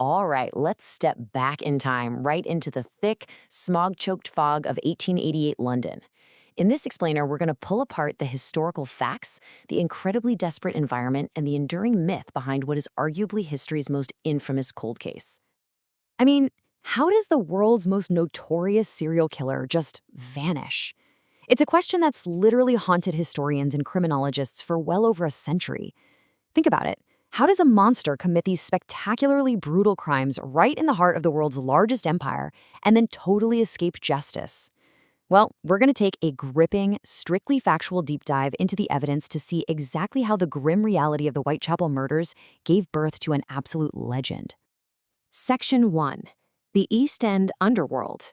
All right, let's step back in time, right into the thick, smog-choked fog of 1888 London. In this explainer, we're going to pull apart the historical facts, the incredibly desperate environment, and the enduring myth behind what is arguably history's most infamous cold case. I mean, how does the world's most notorious serial killer just vanish? It's a question that's literally haunted historians and criminologists for well over a century. Think about it. How does a monster commit these spectacularly brutal crimes right in the heart of the world's largest empire and then totally escape justice? Well, we're going to take a gripping, strictly factual deep dive into the evidence to see exactly how the grim reality of the Whitechapel murders gave birth to an absolute legend. Section 1. The East End Underworld.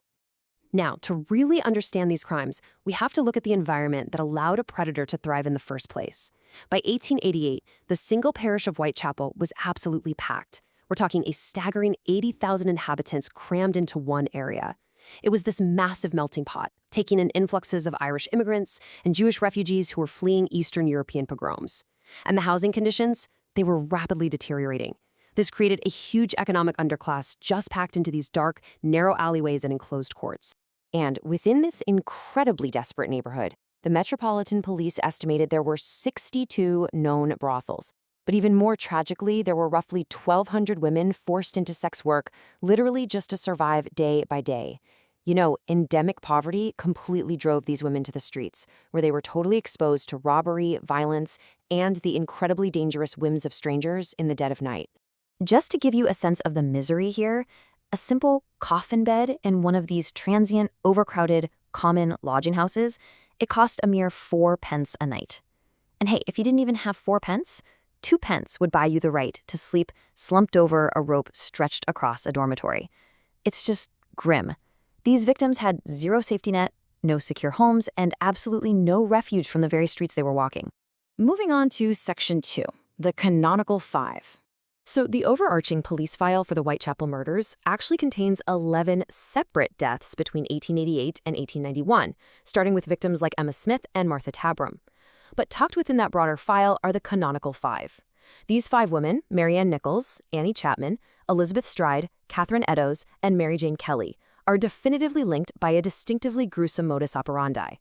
Now, to really understand these crimes, we have to look at the environment that allowed a predator to thrive in the first place. By 1888, the single parish of Whitechapel was absolutely packed. We're talking a staggering 80,000 inhabitants crammed into one area. It was this massive melting pot, taking in influxes of Irish immigrants and Jewish refugees who were fleeing Eastern European pogroms. And the housing conditions? They were rapidly deteriorating. This created a huge economic underclass just packed into these dark, narrow alleyways and enclosed courts. And within this incredibly desperate neighborhood, the Metropolitan Police estimated there were 62 known brothels. But even more tragically, there were roughly 1,200 women forced into sex work, literally just to survive day by day. You know, endemic poverty completely drove these women to the streets, where they were totally exposed to robbery, violence, and the incredibly dangerous whims of strangers in the dead of night. Just to give you a sense of the misery here, a simple coffin bed in one of these transient, overcrowded, common lodging houses, it cost a mere 4 pence a night. And hey, if you didn't even have 4 pence, 2 pence would buy you the right to sleep slumped over a rope stretched across a dormitory. It's just grim. These victims had zero safety net, no secure homes, and absolutely no refuge from the very streets they were walking. Moving on to Section 2, the Canonical Five. So the overarching police file for the Whitechapel murders actually contains 11 separate deaths between 1888 and 1891, starting with victims like Emma Smith and Martha Tabram. But tucked within that broader file are the Canonical Five. These 5 women, Ann Nichols, Annie Chapman, Elizabeth Stride, Catherine Eddowes, and Mary Jane Kelly, are definitively linked by a distinctively gruesome modus operandi.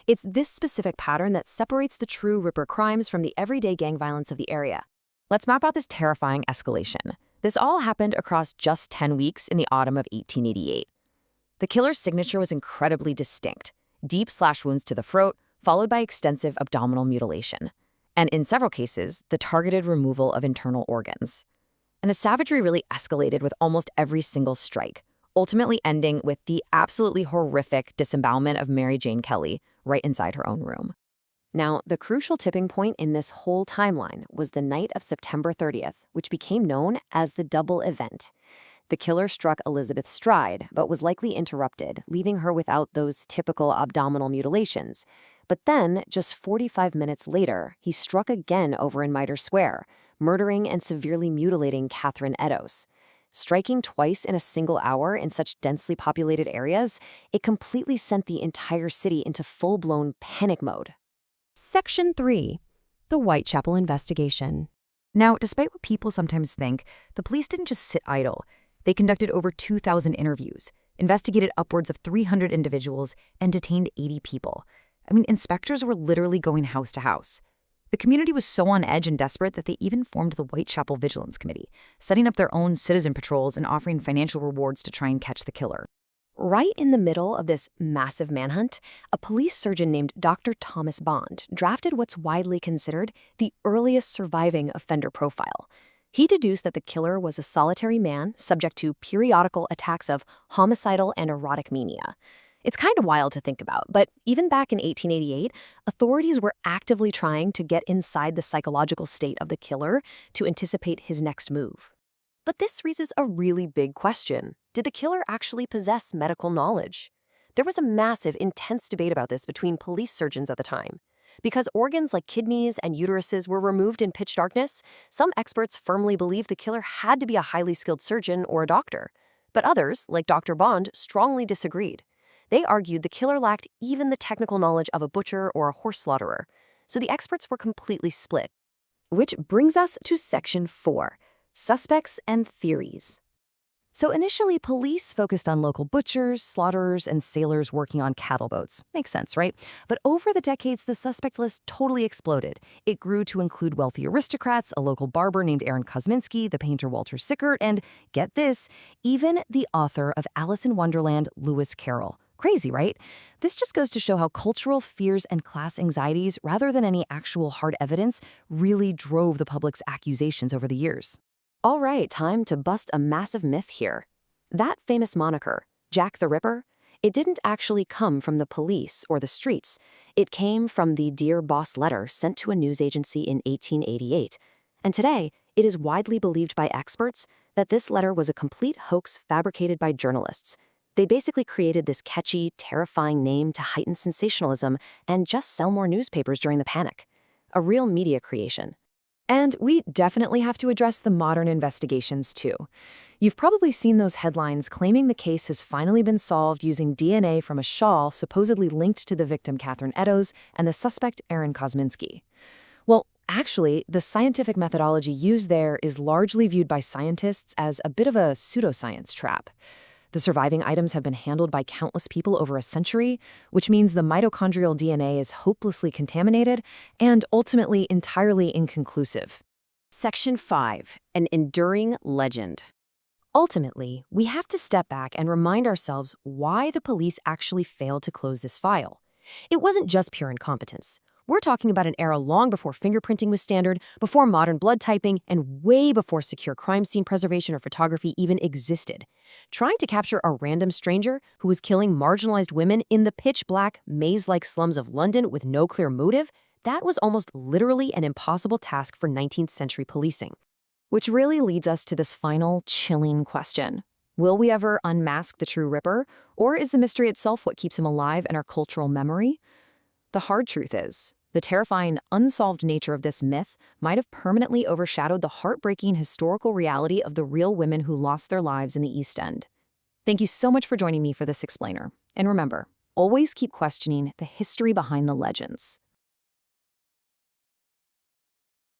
It's this specific pattern that separates the true Ripper crimes from the everyday gang violence of the area. Let's map out this terrifying escalation. This all happened across just 10 weeks in the autumn of 1888. The killer's signature was incredibly distinct: deep slash wounds to the throat, followed by extensive abdominal mutilation. And in several cases, the targeted removal of internal organs. And the savagery really escalated with almost every single strike, ultimately ending with the absolutely horrific disembowelment of Mary Jane Kelly right inside her own room. Now, the crucial tipping point in this whole timeline was the night of September 30th, which became known as the double event. The killer struck Elizabeth Stride, but was likely interrupted, leaving her without those typical abdominal mutilations. But then, just 45 minutes later, he struck again over in Mitre Square, murdering and severely mutilating Catherine Eddowes. Striking twice in a single hour in such densely populated areas, it completely sent the entire city into full-blown panic mode. Section 3. The Whitechapel Investigation. Now, despite what people sometimes think, the police didn't just sit idle. They conducted over 2,000 interviews, investigated upwards of 300 individuals, and detained 80 people. I mean, inspectors were literally going house to house. The community was so on edge and desperate that they even formed the Whitechapel Vigilance Committee, setting up their own citizen patrols and offering financial rewards to try and catch the killer. Right in the middle of this massive manhunt, a police surgeon named Dr. Thomas Bond drafted what's widely considered the earliest surviving offender profile. He deduced that the killer was a solitary man subject to periodical attacks of homicidal and erotic mania. It's kind of wild to think about, but even back in 1888, authorities were actively trying to get inside the psychological state of the killer to anticipate his next move. But this raises a really big question. Did the killer actually possess medical knowledge? There was a massive, intense debate about this between police surgeons at the time. Because organs like kidneys and uteruses were removed in pitch darkness, some experts firmly believed the killer had to be a highly skilled surgeon or a doctor. But others, like Dr. Bond, strongly disagreed. They argued the killer lacked even the technical knowledge of a butcher or a horse slaughterer. So the experts were completely split. Which brings us to Section 4. Suspects and Theories. So initially, police focused on local butchers, slaughterers, and sailors working on cattle boats. Makes sense, right? But over the decades, the suspect list totally exploded. It grew to include wealthy aristocrats, a local barber named Aaron Kosminski, the painter Walter Sickert, and, get this, even the author of Alice in Wonderland, Lewis Carroll. Crazy, right? This just goes to show how cultural fears and class anxieties, rather than any actual hard evidence, really drove the public's accusations over the years. All right, time to bust a massive myth here. That famous moniker, Jack the Ripper, it didn't actually come from the police or the streets. It came from the Dear Boss letter sent to a news agency in 1888. And today, it is widely believed by experts that this letter was a complete hoax fabricated by journalists. They basically created this catchy, terrifying name to heighten sensationalism and just sell more newspapers during the panic. A real media creation. And we definitely have to address the modern investigations, too. You've probably seen those headlines claiming the case has finally been solved using DNA from a shawl supposedly linked to the victim Catherine Eddowes and the suspect Aaron Kosminski. Well, actually, the scientific methodology used there is largely viewed by scientists as a bit of a pseudoscience trap. The surviving items have been handled by countless people over a century, which means the mitochondrial DNA is hopelessly contaminated and ultimately entirely inconclusive. Section 5. An enduring legend. Ultimately, we have to step back and remind ourselves why the police actually failed to close this file. It wasn't just pure incompetence. We're talking about an era long before fingerprinting was standard, before modern blood typing, and way before secure crime scene preservation or photography even existed. Trying to capture a random stranger who was killing marginalized women in the pitch-black, maze-like slums of London with no clear motive, that was almost literally an impossible task for 19th century policing. Which really leads us to this final, chilling question. Will we ever unmask the true Ripper, or is the mystery itself what keeps him alive in our cultural memory? The hard truth is, the terrifying, unsolved nature of this myth might have permanently overshadowed the heartbreaking historical reality of the real women who lost their lives in the East End. Thank you so much for joining me for this explainer. And remember, always keep questioning the history behind the legends.